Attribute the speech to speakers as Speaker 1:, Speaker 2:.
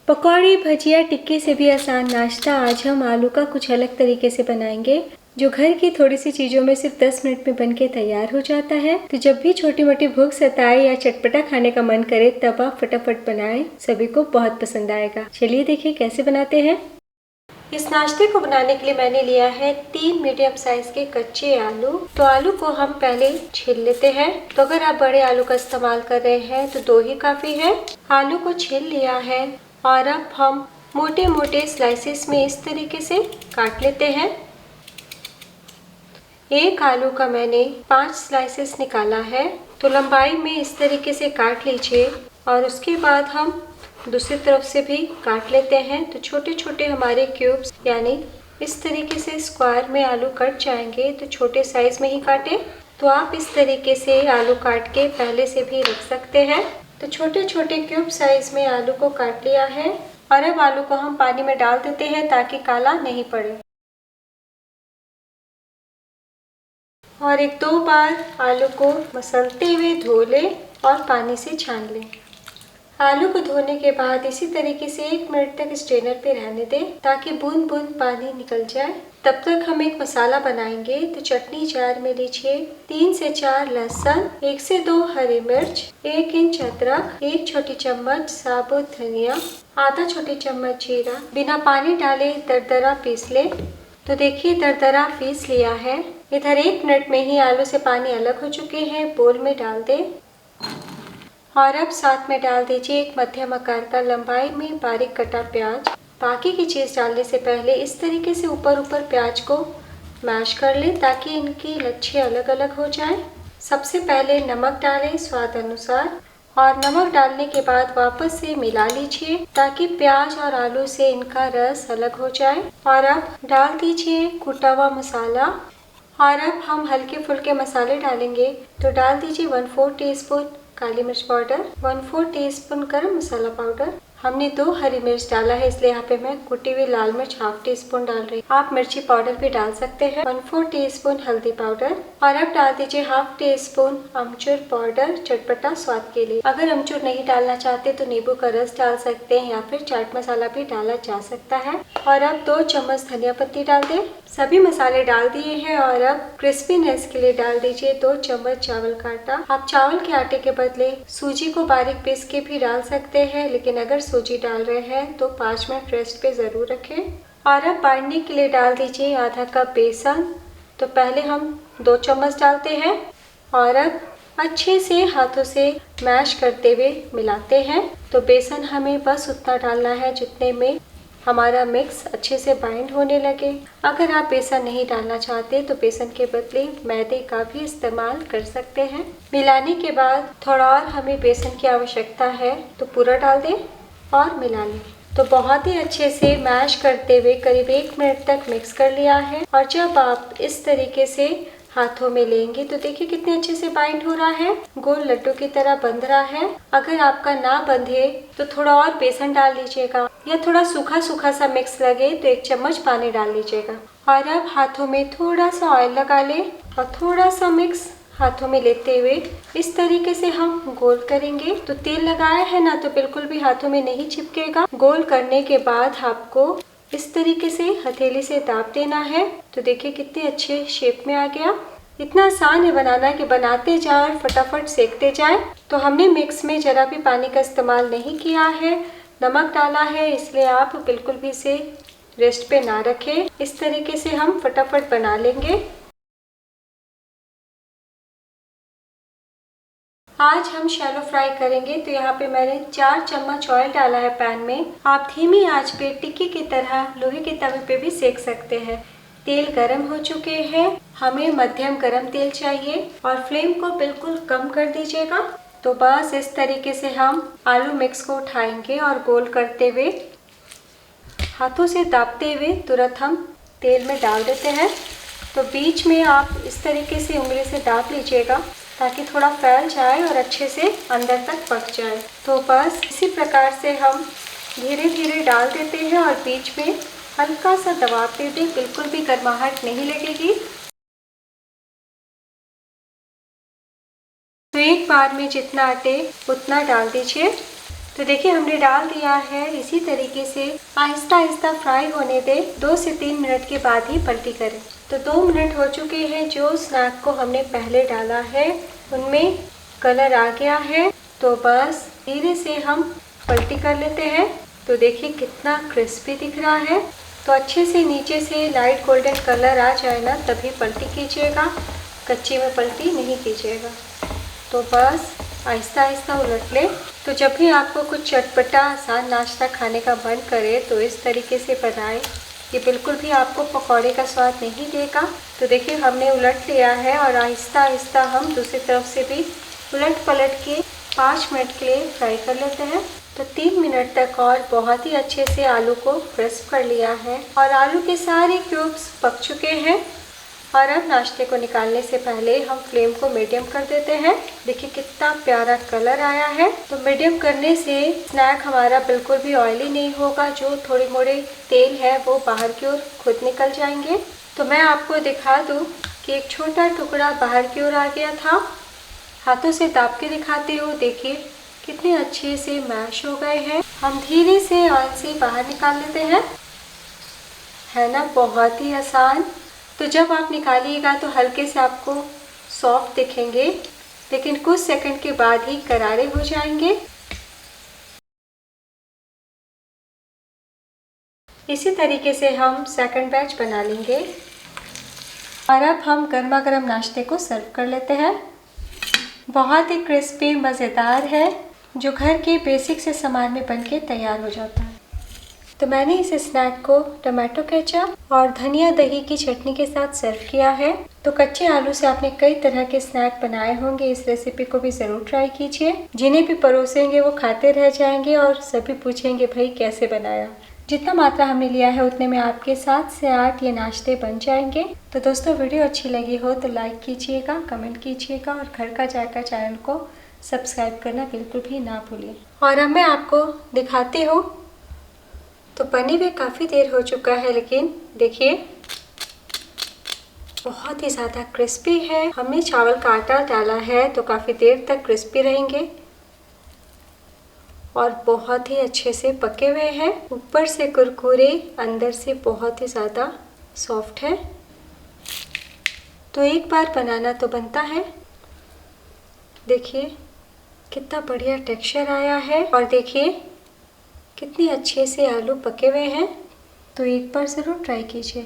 Speaker 1: पकौड़ी, भजिया, टिक्की से भी आसान नाश्ता। आज हम आलू का कुछ अलग तरीके से बनाएंगे, जो घर की थोड़ी सी चीज़ों में सिर्फ 10 मिनट में बनके तैयार हो जाता है। तो जब भी छोटी मोटी भूख सताए या चटपटा खाने का मन करे, तब आप फटाफट बनाएं, सभी को बहुत पसंद आएगा। चलिए देखिए कैसे बनाते हैं। इस नाश्ते को बनाने के लिए मैंने लिया है 3 मीडियम साइज के कच्चे आलू। तो आलू को हम पहले छील लेते हैं। तो अगर आप बड़े आलू का इस्तेमाल कर रहे हैं तो 2 ही काफी है। आलू को छील लिया है और अब हम मोटे मोटे स्लाइसेस में इस तरीके से काट लेते हैं। एक आलू का मैंने 5 स्लाइसेस निकाला है। तो लंबाई में इस तरीके से काट लीजिए और उसके बाद हम दूसरी तरफ से भी काट लेते हैं। तो छोटे छोटे हमारे क्यूब्स यानी इस तरीके से स्क्वायर में आलू कट जाएंगे। तो छोटे साइज में ही काटें। तो आप इस तरीके से आलू काट के पहले से भी रख सकते हैं। तो छोटे छोटे क्यूब साइज में आलू को काट लिया है और अब आलू को हम पानी में डाल देते हैं ताकि काला नहीं पड़े। और 1-2 बार आलू को मसलते हुए धो लें और पानी से छान लें। आलू को धोने के बाद इसी तरीके से 1 मिनट तक स्ट्रेनर पे रहने दें ताकि बूंद बूंद पानी निकल जाए। तब तक हम एक मसाला बनाएंगे। तो चटनी जार में लीजिए 3 से 4 लहसुन, 1 से 2 हरी मिर्च, 1 इंच अदरक, 1 छोटी चम्मच साबुत धनिया, आधा छोटी चम्मच जीरा, बिना पानी डाले दरदरा पीस ले। तो देखिए दरदरा पीस लिया है। इधर 1 मिनट में ही आलू से पानी अलग हो चुके हैं। बोल में डाल दें और अब साथ में डाल दीजिए एक मध्यम आकार का लंबाई में बारीक कटा प्याज। बाकी की चीज़ डालने से पहले इस तरीके से ऊपर ऊपर प्याज को मैश कर लें ताकि इनकी लच्छे अलग अलग हो जाएं। सबसे पहले नमक डालें स्वाद अनुसार और नमक डालने के बाद वापस से मिला लीजिए ताकि प्याज और आलू से इनका रस अलग हो जाए। और अब डाल दीजिए कुटा हुआ मसाला। और अब हम हल्के फुल्के मसाले डालेंगे। तो डाल दीजिए 1/4 टीस्पून काली मिर्च पाउडर, 1/4 टीस्पून गरम मसाला पाउडर। हमने 2 हरी मिर्च डाला है इसलिए यहाँ पे मैं कुटी हुई लाल मिर्च 1/2 टीस्पून डाल रही हूँ। आप मिर्ची पाउडर भी डाल सकते हैं। 1/4 टीस्पून हल्दी पाउडर और अब डाल दीजिए 1/2 टीस्पून अमचूर पाउडर चटपटा स्वाद के लिए। अगर अमचूर नहीं डालना चाहते तो नींबू का रस डाल सकते हैं या फिर चाट मसाला भी डाला जा सकता है। और अब 2 चम्मच धनिया पत्ती डाल दें। सभी मसाले डाल दिए हैं और अब क्रिस्पीनेस के लिए डाल दीजिए 2 चम्मच चावल का आटा। आप चावल के आटे के बदले सूजी को बारीक पीस के भी डाल सकते हैं, लेकिन अगर सूजी डाल रहे हैं तो 5 मिनट रेस्ट पे ज़रूर रखें। और अब बाइंडिंग के लिए डाल दीजिए आधा कप बेसन। तो पहले हम 2 चम्मच डालते हैं और अब अच्छे से हाथों से मैश करते हुए मिलाते हैं। तो बेसन हमें बस उतना डालना है जितने में हमारा मिक्स अच्छे से बाइंड होने लगे। अगर आप बेसन नहीं डालना चाहते तो बेसन के बदले मैदे का भी इस्तेमाल कर सकते हैं। मिलाने के बाद थोड़ा और हमें बेसन की आवश्यकता है तो पूरा डाल दें और मिला लें। तो बहुत ही अच्छे से मैश करते हुए करीब 1 मिनट तक मिक्स कर लिया है। और जब आप इस तरीके से हाथों में लेंगे तो देखिए कितने अच्छे से बाइंड हो रहा है, गोल लड्डू की तरह बंध रहा है। अगर आपका ना बंधे तो थोड़ा और बेसन डाल लीजिएगा या थोड़ा सूखा सूखा सा मिक्स लगे तो 1 चम्मच पानी डाल लीजिएगा। और अब हाथों में थोड़ा सा ऑयल लगा लें और थोड़ा सा मिक्स हाथों में लेते हुए इस तरीके से हम गोल करेंगे। तो तेल लगाया है ना तो बिल्कुल भी हाथों में नहीं चिपकेगा। गोल करने के बाद आपको इस तरीके से हथेली से दाब देना है। तो देखिए कितने अच्छे शेप में आ गया। इतना आसान है बनाना कि बनाते जाएं और फटाफट सेकते जाएं। तो हमने मिक्स में जरा भी पानी का इस्तेमाल नहीं किया है, नमक डाला है, इसलिए आप बिल्कुल भी इसे रेस्ट पे ना रखें। इस तरीके से हम फटाफट बना लेंगे। आज हम शैलो फ्राई करेंगे। तो यहाँ पे मैंने 4 चम्मच ऑयल डाला है पैन में। आप धीमी आंच पे टिक्की की तरह लोहे के तवे पे भी सेक सकते हैं। तेल गरम हो चुके हैं। हमें मध्यम गरम तेल चाहिए और फ्लेम को बिल्कुल कम कर दीजिएगा। तो बस इस तरीके से हम आलू मिक्स को उठाएंगे और गोल करते हुए हाथों से दाबते हुए तुरंत हम तेल में डाल देते हैं। तो बीच में आप इस तरीके से उंगली से दाब लीजिएगा ताकि थोड़ा फैल जाए और अच्छे से अंदर तक पक जाए। तो बस इसी प्रकार से हम धीरे धीरे डाल देते हैं और बीच में हल्का सा दबाते दें, बिल्कुल भी गर्माहट नहीं लगेगी। तो एक बार में जितना अटे उतना डाल दीजिए तो देखिए हमने डाल दिया है। इसी तरीके से आहिस्ता आहिस्ता फ्राई होने दें। 2 से 3 मिनट के बाद ही पलटी करें। तो 2 मिनट हो चुके हैं। जो स्नैक को हमने पहले डाला है उनमें कलर आ गया है। तो बस धीरे से हम पलटी कर लेते हैं। तो देखिए कितना क्रिस्पी दिख रहा है। तो अच्छे से नीचे से लाइट गोल्डन कलर आ जाए ना तभी पलटी कीजिएगा, कच्ची में पलटी नहीं कीजिएगा। तो बस आहिस्ता आहिस्ता उलट लें। तो जब भी आपको कुछ चटपटा आसान नाश्ता खाने का मन करे तो इस तरीके से बनाएं। ये बिल्कुल भी आपको पकौड़े का स्वाद नहीं देगा। तो देखिए हमने उलट लिया है और आहिस्ता आहिस्ता हम दूसरी तरफ से भी उलट पलट के 5 मिनट के लिए फ्राई कर लेते हैं। तो 3 मिनट तक और बहुत ही अच्छे से आलू को क्रिस्प कर लिया है और आलू के सारे क्यूब्स पक चुके हैं। और अब नाश्ते को निकालने से पहले हम फ्लेम को मीडियम कर देते हैं। देखिए कितना प्यारा कलर आया है। तो मीडियम करने से स्नैक हमारा बिल्कुल भी ऑयली नहीं होगा। जो थोड़े मोड़े तेल है वो बाहर की ओर खुद निकल जाएंगे। तो मैं आपको दिखा दूं कि एक छोटा टुकड़ा बाहर की ओर आ गया था। हाथों से दाब के दिखाती हूँ। देखिए कितने अच्छे से मैश हो गए हैं। हम धीरे से ऑयल से बाहर निकाल लेते हैं। है ना बहुत ही आसान। तो जब आप निकालिएगा तो हल्के से आपको सॉफ्ट दिखेंगे, लेकिन कुछ सेकंड के बाद ही करारे हो जाएंगे। इसी तरीके से हम सेकंड बैच बना लेंगे। और अब हम गर्मा गर्म नाश्ते को सर्व कर लेते हैं। बहुत ही क्रिस्पी मज़ेदार है, जो घर के बेसिक से सामान में बनके तैयार हो जाता है। तो मैंने इस स्नैक को टमाटो केचप और धनिया दही की चटनी के साथ सर्व किया है। तो कच्चे आलू से आपने कई तरह के स्नैक बनाए होंगे। इस रेसिपी को भी ज़रूर ट्राई कीजिए। जिन्हें भी परोसेंगे वो खाते रह जाएंगे और सभी पूछेंगे भाई कैसे बनाया। जितना मात्रा हमने लिया है उतने में आपके 7 से 8 ये नाश्ते बन जाएंगे। तो दोस्तों वीडियो अच्छी लगी हो तो लाइक कीजिएगा, कमेंट कीजिएगा और घर का जायका चैनल को सब्सक्राइब करना बिल्कुल भी ना भूलिए। और अब मैं आपको दिखाती हूँ। तो बने हुए काफ़ी देर हो चुका है, लेकिन देखिए बहुत ही ज़्यादा क्रिस्पी है। हमने चावल का आटा डाला है तो काफ़ी देर तक क्रिस्पी रहेंगे और बहुत ही अच्छे से पके हुए हैं। ऊपर से कुरकुरे, अंदर से बहुत ही ज़्यादा सॉफ्ट है। तो एक बार बनाना तो बनता है। देखिए कितना बढ़िया टेक्सचर आया है और देखिए कितने अच्छे से आलू पके हुए हैं। तो एक बार ज़रूर ट्राई कीजिए।